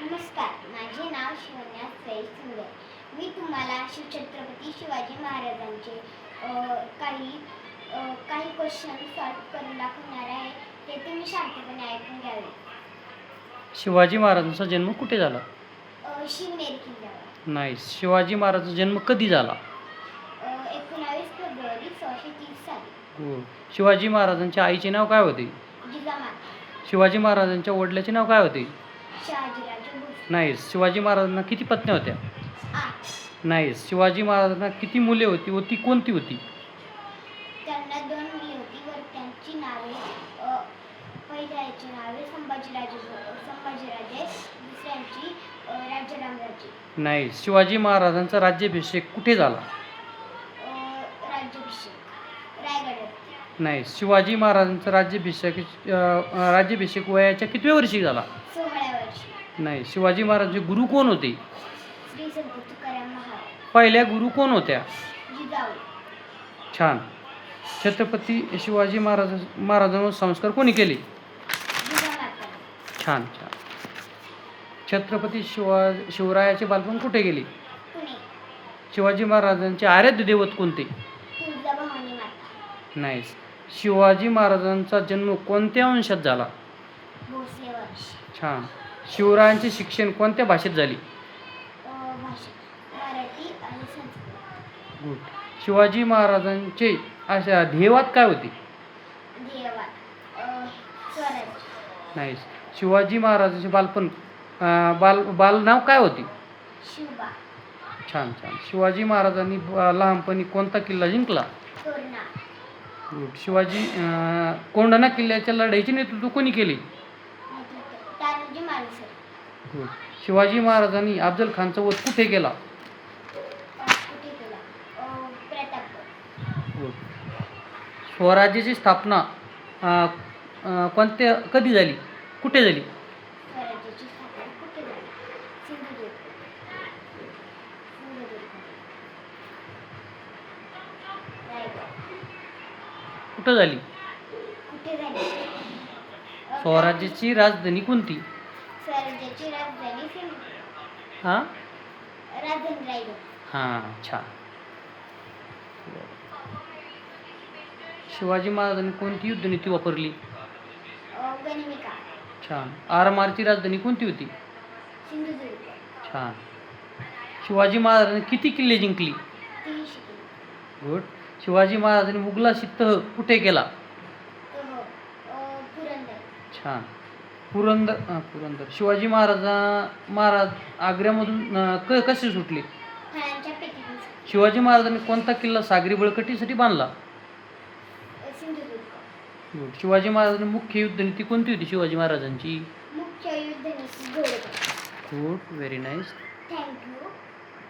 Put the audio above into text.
नमस्कार, माझे नाव शिवन्या सई सुंदर. मी तुम्हाला छत्रपती शिवाजी महाराजांचे काही क्वेश्चन सॉल्व करून दाखवणार आहे. ते तुम्ही शांतपणे ऐकून घ्यावे. शिवाजी महाराजांचा जन्म कुठे झाला? शिवनेरी किल्ल्यावर. नाही. शिवाजी महाराजांचा जन्म कधी झाला? 19 फेब्रुवारी 1630 साली. हो. शिवाजी महाराजांच्या आईचे नाव काय होते? जिजामाता. शिवाजी महाराजांच्या वडिलांचे नाव काय होते? शहाजीराजे भोसले. नाही. शिवाजी महाराजांना किती पत्नी होत्या? 8. नाही. शिवाजी महाराजांना किती मुले होती व ती कोणती होती? त्यांना 2 मुले होती व त्यांची नावे पहिल्याची नावे संभाजीराजे, दुसऱ्यांची राजारामराजे. नाही. शिवाजी महाराजांचा राज्याभिषेक कुठे झाला? राज्याभिषेक रायगडावर. नाही. शिवाजी महाराजांचा राज्याभिषेक वयाच्या कितव्या वर्षी झाला? 16व्या वर्षी. नाही. शिवाजी महाराजांचे गुरु कोण होते? श्री संत तुकाराम महाराज. पहिल्या गुरु कोण होत्या? जिजाऊ. छान. छत्रपती शिवाजी महाराजांवर संस्कार कोणी केले? जिजामाता. छान छान. छत्रपती शिवरायाचे बालपण कुठे गेले? पुणे. शिवाजी महाराजांचे आराध्य दैवत कोणते? तुळजाभवानी माता. नाही. शिवाजी महाराजांचा जन्म कोणत्या वंशात झाला? भोसले वंश. छान. शिवरायांचे शिक्षण कोणत्या भाषेत झाले? भाषा मराठी आणि संस्कृत. गुड. शिवाजी महाराजांचे अशा ध्येयवाद काय होते? ध्येयवाद स्वराज्य. नाही. शिवाजी महाराजांचे बालपण बाल नाव काय होते? शिवबा. छान छान. शिवाजी महाराजांनी लहानपणी कोणता किल्ला जिंकला? तोरणा. गुड. कोंढाणा किल्ल्याच्या लढाईचे नेतृत्व कोणी केले? तानाजी मालुसरे. गुड. शिवाजी महाराजांनी अफजल खानचा वध कुठे केला? कुठे केला? प्रतापगड. गुड. स्वराज्याची स्थापना कधी झाली? कुठे झाली? स्वराज्याची स्थापना कुठे झाली? सिंधुदुर्ग. रायगड. कुठं झाली? कुठे झाली? स्वराज्याची राजधानी कोणती? स्वराज्याची राजधानी सिंधू. हां राजधानी रायगड. हां. छान. शिवाजी महाराजांनी कोणती युद्धनीती वापरली? गनिमिका. छान. आरमारची राजधानी कोणती होती? सिंधुदुर्ग. छान. शिवाजी महाराजांनी किती किल्ले जिंकली? 300 किलो. गुड. शिवाजी महाराजांनी मुघलाशी तह कुठे केला? पुरंदर. छान. पुरंदर. शिवाजी महाराज आग्र्यामधून कसे सुटले? फळांच्या पेटीतून. शिवाजी महाराजांनी कोणता किल्ला सागरी बळकटीसाठी बांधला? सिंधुदुर्ग. गुड. शिवाजी महाराजांनी मुख्य युद्धनीती कोणती होती शिवाजी महाराजांची? मुख्य युद्धनीती घोडदळ. गुड. Very nice. थँक्यू.